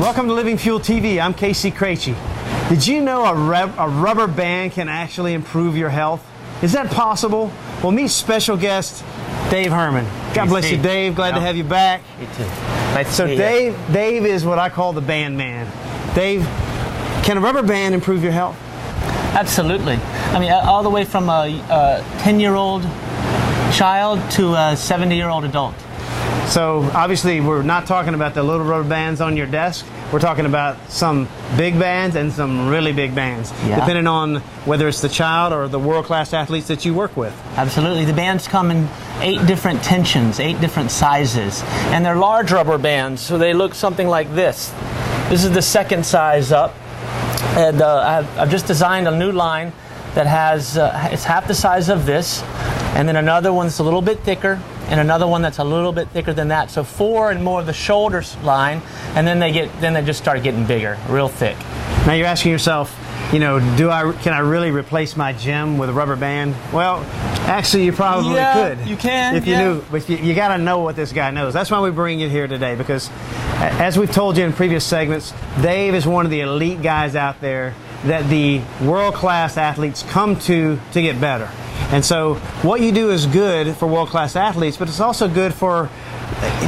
Welcome to Living Fuel TV. I'm KC Craichy. Did you know a rubber band can actually improve your health? Is that possible? Well, meet special guest Dave Herman. God bless you, Dave. Glad to have you back. You too. Nice so to see Dave is what I call the band man. Dave, can a rubber band improve your health? Absolutely. I mean, all the way from a 10-year-old child to a 70-year-old adult. So obviously we're not talking about the little rubber bands on your desk. We're talking about some big bands and some really big bands, depending on whether it's the child or the world-class athletes that you work with. Absolutely. The bands come in 8 different tensions, 8 different sizes, and they're large rubber bands, so they look something like this. This is the second size up, and I've just designed a new line that has, it's half the size of this, and then another one that's a little bit thicker, and another one that's a little bit thicker than that. So 4 and more of the shoulder line, and then they just start getting bigger, real thick. Now you're asking yourself, you know, can I really replace my gym with a rubber band? Well, actually you probably could. You can. If you knew, but you got to know what this guy knows. That's why we bring you here today, because as we've told you in previous segments, Dave is one of the elite guys out there that the world-class athletes come to get better. And so what you do is good for world-class athletes, but it's also good for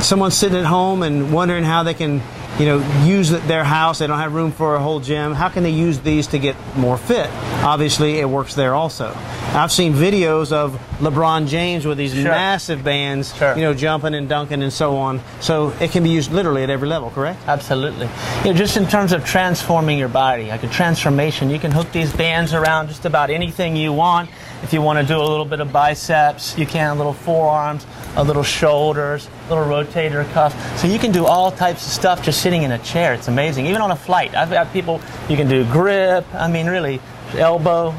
someone sitting at home and wondering how they can, you know, use their house. They don't have room for a whole gym. How can they use these to get more fit? Obviously, it works there also. I've seen videos of LeBron James with these massive bands, you know, jumping and dunking and so on. So it can be used literally at every level, correct? Absolutely. You know, just in terms of transforming your body, like a transformation, you can hook these bands around just about anything you want. If you want to do a little bit of biceps, you can, a little forearms, a little shoulders, a little rotator cuff. So you can do all types of stuff just sitting in a chair. It's amazing. Even on a flight. I've got people, you can do grip, I mean really, elbow,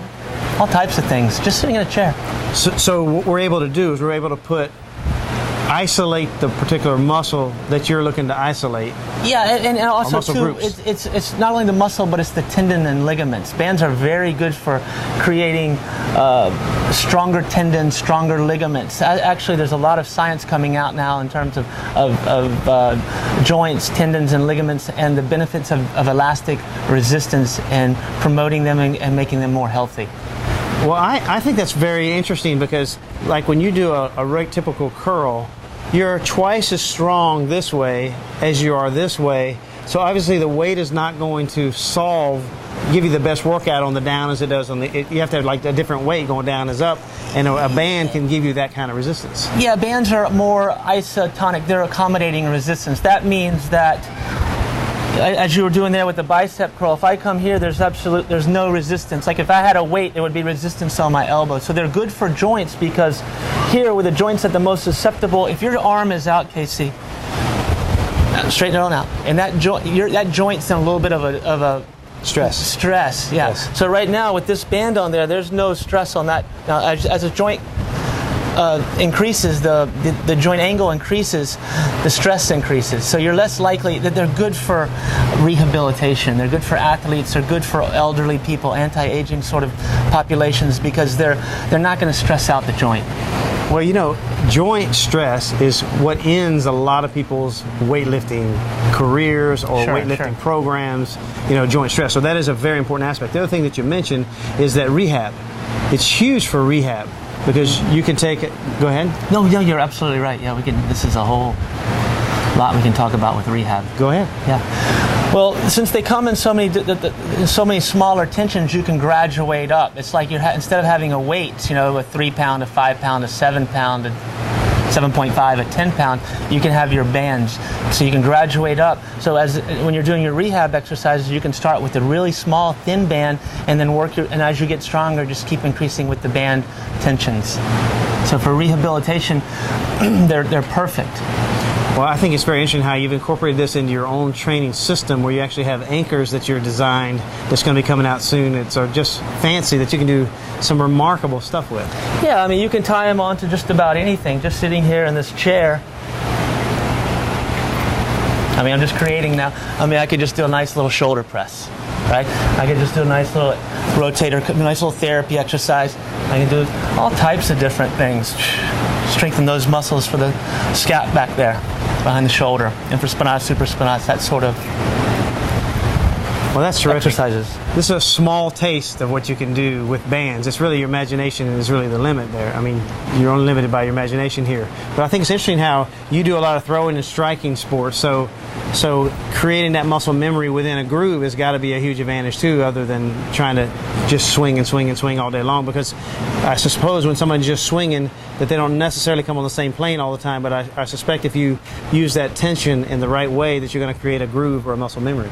all types of things, just sitting in a chair. So what we're able to do is we're able to isolate the particular muscle that you're looking to isolate. Yeah, and also too, it's not only the muscle, but it's the tendon and ligaments. Bands are very good for creating stronger tendons, stronger ligaments. Actually, there's a lot of science coming out now in terms of joints, tendons, and ligaments, and the benefits of elastic resistance and promoting them and making them more healthy. Well, I think that's very interesting, because like when you do a typical curl, you're twice as strong this way as you are this way. So obviously the weight is not going to give you the best workout on the down as it does on the, you have to have like a different weight going down as up, and a band can give you that kind of resistance. Yeah, bands are more isotonic. They're accommodating resistance. That means that, as you were doing there with the bicep curl, if I come here, there's no resistance. Like if I had a weight, there would be resistance on my elbow. So they're good for joints, because here with the joints at the most susceptible, if your arm is out, KC, straighten it on out, and that joint's in a little bit of a stress. Yeah. Yes. So right now with this band on there, there's no stress on that. Now as a joint increases, the joint angle increases, the stress increases. So you're less likely that they're good for rehabilitation. They're good for athletes. They're good for elderly people, anti-aging sort of populations, because they're not going to stress out the joint. Well, you know, joint stress is what ends a lot of people's weightlifting careers or weightlifting programs, you know, joint stress. So that is a very important aspect. The other thing that you mentioned is that rehab. It's huge for rehab, because you can take it. Go ahead. No, you're absolutely right. Yeah, this is a whole lot we can talk about with rehab. Go ahead. Yeah. Well, since they come in so many smaller tensions, you can graduate up. It's like instead of having a weight, you know, a 3-pound, a 5-pound, a 7-pound, a 7.5, a 10-pound, you can have your bands. So you can graduate up. So when you're doing your rehab exercises, you can start with a really small, thin band, and then and as you get stronger, just keep increasing with the band tensions. So for rehabilitation, they're perfect. Well, I think it's very interesting how you've incorporated this into your own training system, where you actually have anchors that you're designed that's going to be coming out soon. It's just fancy that you can do some remarkable stuff with. Yeah, I mean, you can tie them on to just about anything. Just sitting here in this chair, I mean, I'm just creating now. I mean, I could just do a nice little shoulder press, right? I could just do a nice little rotator, a nice little therapy exercise. I can do all types of different things. Strengthen those muscles for the scap back there, behind the shoulder, infraspinatus, supraspinatus, that sort of Well, that's terrific. exercises. This is a small taste of what you can do with bands. It's really your imagination is really the limit there. I mean, you're only limited by your imagination here. But I think it's interesting how you do a lot of throwing and striking sports. So creating that muscle memory within a groove has got to be a huge advantage too, other than trying to just swing and swing and swing all day long. Because I suppose when someone's just swinging, that they don't necessarily come on the same plane all the time. But I suspect if you use that tension in the right way, that you're going to create a groove or a muscle memory.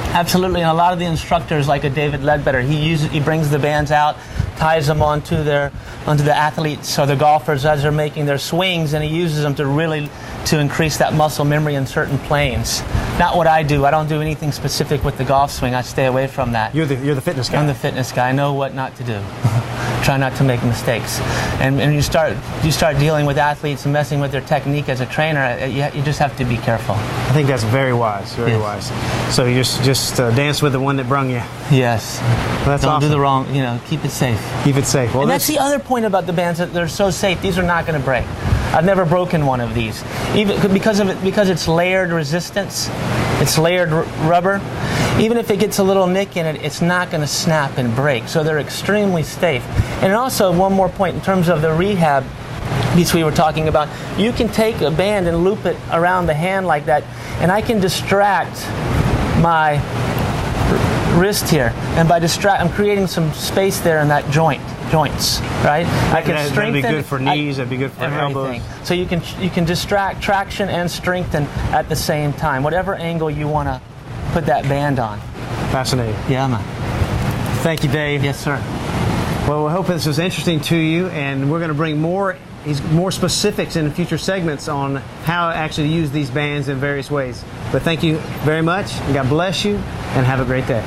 Absolutely, and a lot of the instructors, like a David Ledbetter, he brings the bands out, ties them onto the athletes or the golfers as they're making their swings, and he uses them to increase that muscle memory in certain planes. Not what I do. I don't do anything specific with the golf swing. I stay away from that. You're the fitness guy. I'm the fitness guy. I know what not to do. Try not to make mistakes. And you start dealing with athletes and messing with their technique as a trainer, you just have to be careful. I think that's very wise, very wise. So you just dance with the one that brung you. Yes. Well, that's Don't awesome. do the wrong, keep it safe. Keep it safe. Well, And that's the other point about the bands, that they're so safe. These are not going to break. I've never broken one of these, even because it's layered resistance. It's layered rubber. Even if it gets a little nick in it, it's not going to snap and break. So they're extremely safe. And also, one more point in terms of the rehab piece we were talking about, you can take a band and loop it around the hand like that, and I can distract my wrist here, and by I'm creating some space there in that joints, right? I can strengthen. That'd be good for knees. That'd be good for elbows. So you can distract traction and strengthen at the same time, whatever angle you want to put that band on. Fascinating. Yeah, man. Thank you, Dave. Yes, sir. Well, we hope this was interesting to you, and we're going to bring more specifics in future segments on how to actually use these bands in various ways. But thank you very much, and God bless you, and have a great day.